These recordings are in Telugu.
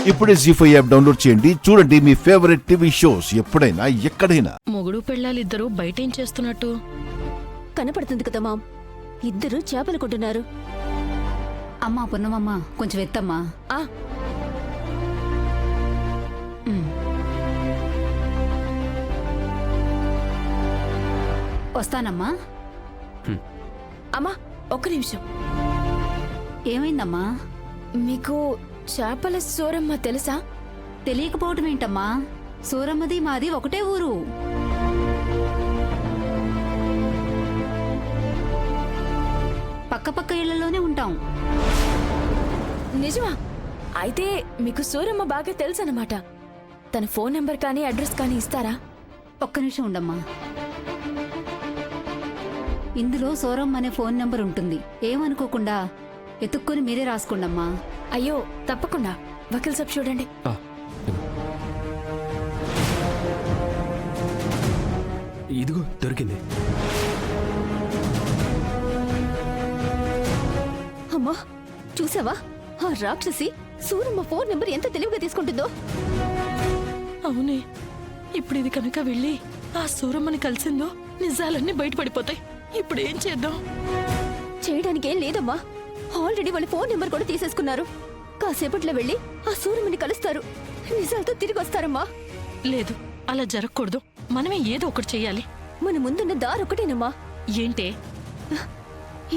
ఇప్పుడే జీ5 యాప్ డౌన్లోడ్ చేయండి. చూడండి మీ ఫేవరెట్ టీవీ షోస్ ఎప్పుడైనా ఎక్కడైనా. మొగుడు పెళ్ళాలిద్దరూ బయటేం చేస్తున్నట్టు కనపడుతుంది కదా మామ్, ఇద్దరు చేపలు కొంటున్నారు. అమ్మా పున్నమమ్మా కొంచెం ఎత్తమ్మా. ఆ వస్తానమ్మా. అమ్మా ఒక్క నిమిషం. ఏమైందమ్మా? మీకు చేపల సూరమ్మ తెలుసా? తెలియకపోవటం ఏంటమ్మా? సూరమ్మది మాది ఒకటే ఊరు. పక్క ఇళ్లలోనే ఉంటాం. నిజమా? అయితే మీకు సూరమ్మ బాగా తెలుసన్నమాట. తన ఫోన్ నెంబర్ కానీ అడ్రస్ కానీ ఇస్తారా? ఒక్క నిమిషం ఉండమ్మా. ఇందులో సూరమ్మ అనే ఫోన్ నెంబర్ ఉంటుంది. ఏమనుకోకుండా ఎత్తుక్కొని మీరే రాసుకోండమ్మా. అయ్యో తప్పకుండా. వకీల్ సాబ్ చూడండి. ఇదిగో దొరికింది. అమ్మా చూసావా, ఆ రాక్షసి సూరమ్మ ఫోన్ నెంబర్ ఎంత తెలివిగా తీసుకుంటుందో. అవునే, ఇప్పుడు ఇది కనుక వెళ్ళి ఆ సూరమ్మని కలిసిందో నిజాలన్నీ బయటపడిపోతాయి. ఇప్పుడు ఏం చేద్దాం? చేయడానికి ఏం లేదమ్మా. ఆల్రెడీ వాళ్ళ ఫోన్ నెంబర్ కూడా తీసేసుకున్నారు. కాసేపట్లో వెళ్ళి ఆ సూరమ్మని కలుస్తారు. నిజాలతో తిరిగి వస్తారమ్మా. లేదు, అలా జరగకూడదు. మనమే ఏదో ఒకటి చెయ్యాలి. మన ముందున్న దారి ఒకటేనమ్మా. ఏంటే?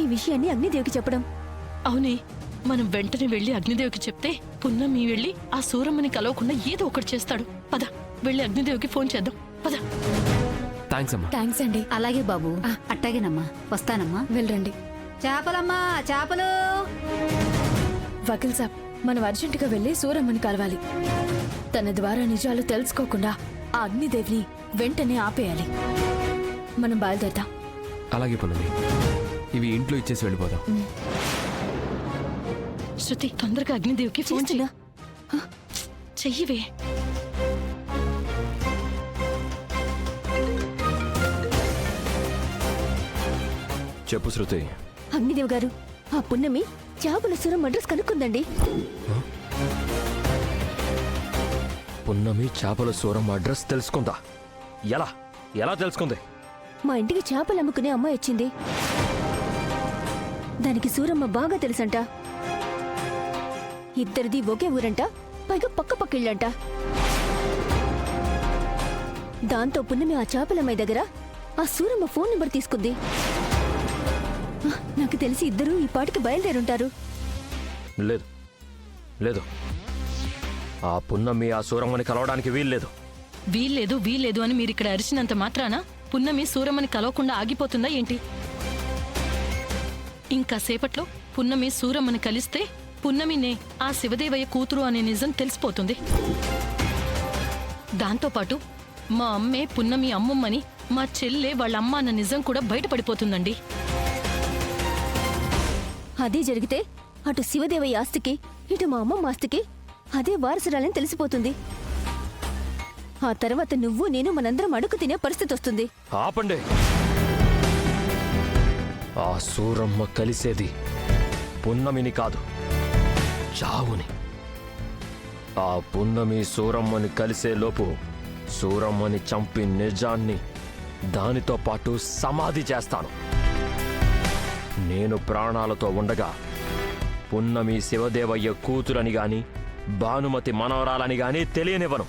ఈ విషయాన్ని అగ్నిదేవికి చెప్పడం. అవునే, మనం వెంటనే వెళ్ళి అగ్నిదేవికి చెప్తే పున్నమి వెళ్ళి ఆ సూరమ్మని కలవకుండా ఏదో ఒకటి చేస్తాడు. పద, వెళ్ళి అగ్నిదేవికి ఫోన్ చేద్దాం. పద. థ్యాంక్స్ అమ్మా. థ్యాంక్స్ అండి. అలాగే బాబు, అట్టాగేనమ్మా. వస్తానమ్మా. వెళ్ళండి. చేపలమ్మా, చేపలు. వకీల్ సాబ్, మనం అర్జెంటుగా వెళ్ళి సూరమ్మని కలవాలి. తన ద్వారా నిజాలు తెలుసుకోకుండా ఆ అగ్నిదేవిని వెంటనే ఆపేయాలి. మనం బయలుదేరదాం. అలాగే పున్నమి, ఇవి ఇంట్లో ఇచ్చేసి వెళ్ళిపోదాం. శృతి, తొందరగా అగ్నిదేవికి ఫోన్ చేస్తున్నా. చెయ్యివే. చెప్పు శృతి. అగ్నిదేవ్ గారు, ఆ పున్నమి చేపల సూరమ్మ అడ్రస్ కనుక్కుందండి. పున్నమి చేపల సూరమ్మ అడ్రస్ తెలుసుకుందా? ఎలా ఎలా తెలుసుకుంది? మా ఇంటికి చేపలు అమ్ముకునే అమ్మాయి వచ్చింది. దానికి సూరమ్మ బాగా తెలుసంట. ఇద్దరిది ఒకే ఊరంట, పైగా పక్క ఇళ్ళంట. దాంతో పున్నమి ఆ చేపలమ్మాయి దగ్గర ఆ సూరమ్మ ఫోన్ నెంబర్ తీసుకుంది. నాకు తెలిసి ఇద్దరు ఈ పాటికి బయలుదేరుంటారు. లేదు లేదు, ఆ పున్నమి ఆ సూరమ్మని కలవడానికి వీల్లేదు. వీల్లేదు అని మీరిక్కడ అరిచినంత మాత్రాన పున్నమి సూరమ్మని కలవకుండా ఆగిపోతుందా ఏంటి? ఇంకా సేపట్లో పున్నమి సూరమ్మని కలిస్తే పున్నమినే ఆ శివదేవయ్య కూతురు అనే నిజం తెలిసిపోతుంది. దాంతోపాటు మా అమ్మే పున్నమి అమ్మమ్మని, మా చెల్లె వాళ్ళ అమ్మ అన్న నిజం కూడా బయటపడిపోతుందండి. అదే జరిగితే అటు శివదేవయ్య ఆస్తికి, ఇటు మా అమ్మమ్మ ఆస్తికి అదే వారసురాలని తెలిసిపోతుంది. ఆ తర్వాత నువ్వు నేను మనందరం అడుగు తినే పరిస్థితి వస్తుంది. ఆపండి. ఆ సూరమ్మ కలిసేది పున్నమిని కాదు, చావుని. ఆ పున్నమి సూరమ్మని కలిసే లోపు సూరమ్మని చంపి నిజాన్ని దానితో పాటు సమాధి చేస్తాను. నేను ప్రాణాలతో ఉండగా పున్నమి శివదేవయ్య కూతురని గాని భానుమతి మనవరాలని గాని తెలియనివ్వను.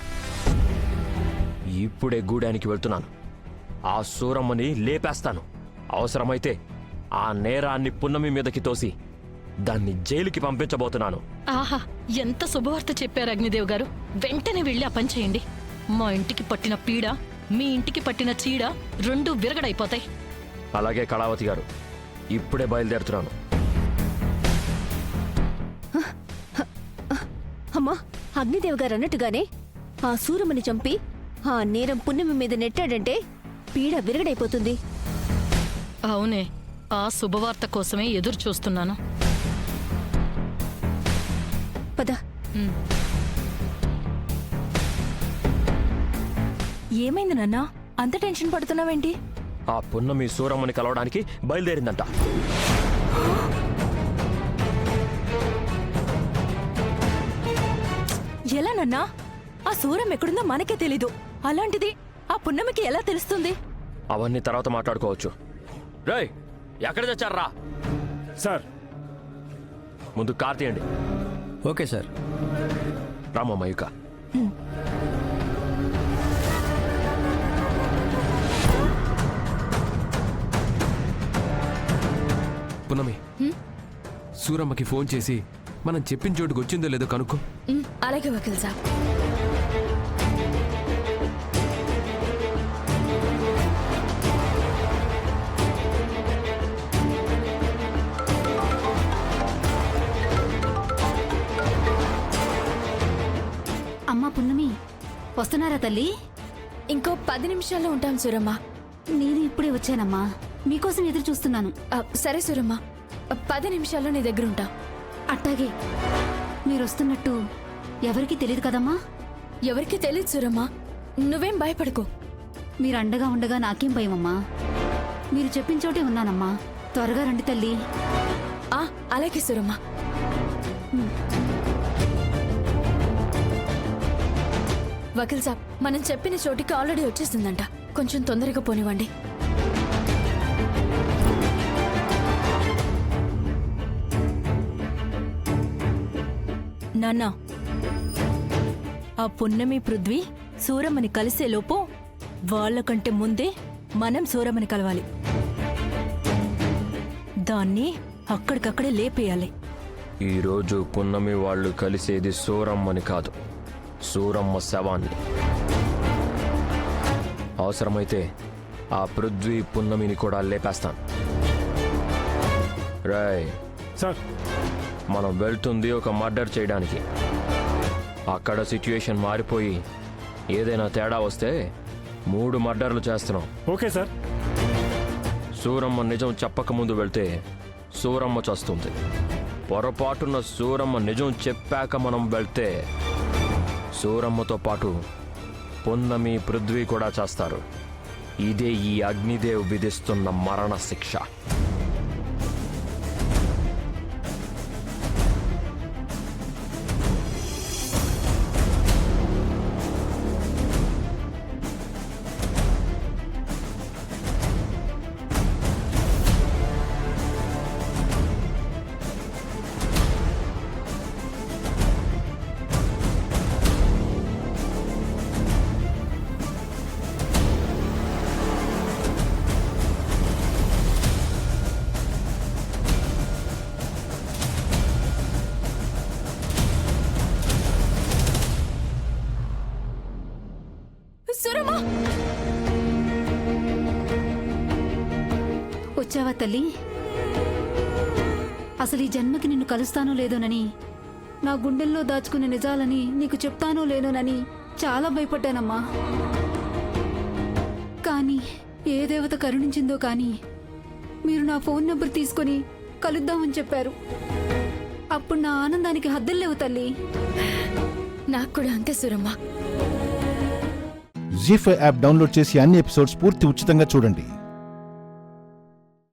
ఇప్పుడే గూడానికి వెళ్తున్నాను. ఆ సూరమ్మని లేపేస్తాను. అవసరమైతే ఆ నేరాన్ని పున్నమి మీదకి తోసి దాన్ని జైలుకి పంపించబోతున్నాను. ఆహా, ఎంత శుభవార్త చెప్పారు అగ్నిదేవ్ గారు. వెంటనే వెళ్ళి ఆ పని చేయండి. మా ఇంటికి పట్టిన పీడ, మీ ఇంటికి పట్టిన చీడ రెండూ విరగడైపోతాయి. అలాగే కళావతి గారు, ఇప్పుడే బయలుదేరుతున్నాను. అమ్మా, అగ్నిదేవ్ గారు అన్నట్టుగానే ఆ సూరమ్మని చంపి ఆ నేరం పున్నమి మీద నెట్టాడంటే పీడ విరగడైపోతుంది. అవునే, ఆ శుభవార్త కోసమే ఎదురు చూస్తున్నాను. పద. ఏమైంది నాన్నా, అంత టెన్షన్ పడుతున్నావేంటి? ఆ పున్నమి సూరమ్మని కలవడానికి బయలుదేరిందంట. ఎలానన్నా? ఆ సూరం ఎక్కడుందో మనకే తెలీదు. అలాంటిది ఆ పున్నమికి ఎలా తెలుస్తుంది? అవన్నీ తర్వాత మాట్లాడుకోవచ్చు. రేయ్, ఎక్కడ తెచ్చారా? సార్. ముందు కార్ తీయండి. Okay sir. రామ మయూక. పున్నమి, సూరమ్మకి ఫోన్ చేసి మనం చెప్పిన చోటుకు వచ్చిందో లేదో కనుక్కో. అలాగే వకీల్ సాబ్. అమ్మా పున్నమి, వస్తున్నారా తల్లి? ఇంకో 10 నిమిషాల్లో ఉంటాం సూరమ్మ. నేను ఇప్పుడే వచ్చానమ్మా, మీకోసం ఎదురు చూస్తున్నాను. సరే సూరమ్మ, 10 నిమిషాల్లో నీ దగ్గర ఉంటా. అట్టాగే. మీరు వస్తున్నట్టు ఎవరికీ తెలియదు కదమ్మా? ఎవరికి తెలియదు సూరమ్మ, నువ్వేం భయపడకు. మీరు అండగా ఉండగా నాకేం భయమమ్మా? మీరు చెప్పిన చోటే ఉన్నానమ్మా. త్వరగా రండి తల్లి. అలాగే సూరమ్మ. వకీల్ సాబ్, మనం చెప్పిన చోటికి ఆల్రెడీ వచ్చేసిందంట. కొంచెం తొందరగా పోనివ్వండి. నాన్నా, ఆ పున్నమి పృథ్వీ సూరమ్మని కలిసేలోపు వాళ్ళకంటే ముందే మనం సూరమ్మని కలవాలి. దాన్ని అక్కడికక్కడే లేపేయాలి. ఈరోజు పున్నమి వాళ్ళు కలిసేది సూరమ్మని కాదు, సూరమ్మ శవాన్ని. అవసరమైతే ఆ పృథ్వీ పున్నమిని కూడా లేపేస్తాను. రాయ్ సార్. మనం వెళ్తుంది ఒక మర్డర్ చేయడానికి. అక్కడ సిచ్యుయేషన్ మారిపోయి ఏదైనా తేడా వస్తే 3 మర్డర్లు చేస్తున్నాం. Okay sir. సూరమ్మ నిజం చెప్పకముందు వెళ్తే సూరమ్మ చస్తుంది. పొరపాటున సూరమ్మ నిజం చెప్పాక మనం వెళ్తే సూరమ్మతో పాటు పున్నమి పృథ్వీ కూడా చేస్తారు. ఇదే ఈ అగ్నిదేవ్ విధిస్తున్న మరణ శిక్ష. సూరమ్మ, వచ్చావా తల్లి? అసలు ఈ జన్మకి నిన్ను కలుస్తానో లేదోనని, నా గుండెల్లో దాచుకునే నిజాలని నీకు చెప్తానో లేనోనని చాలా భయపడ్డానమ్మా. కానీ ఏ దేవత కరుణించిందో కానీ మీరు నా ఫోన్ నెంబర్ తీసుకొని కలుద్దామని చెప్పారు. అప్పుడు నా ఆనందానికి హద్దుల్లేవు తల్లి. నాకు కూడా అంతే సూరమ్మ. జీ5 యాప్ డౌన్లోడ్ చేసి అన్ని ఎపిసోడ్స్ పూర్తి ఉచితంగా చూడండి.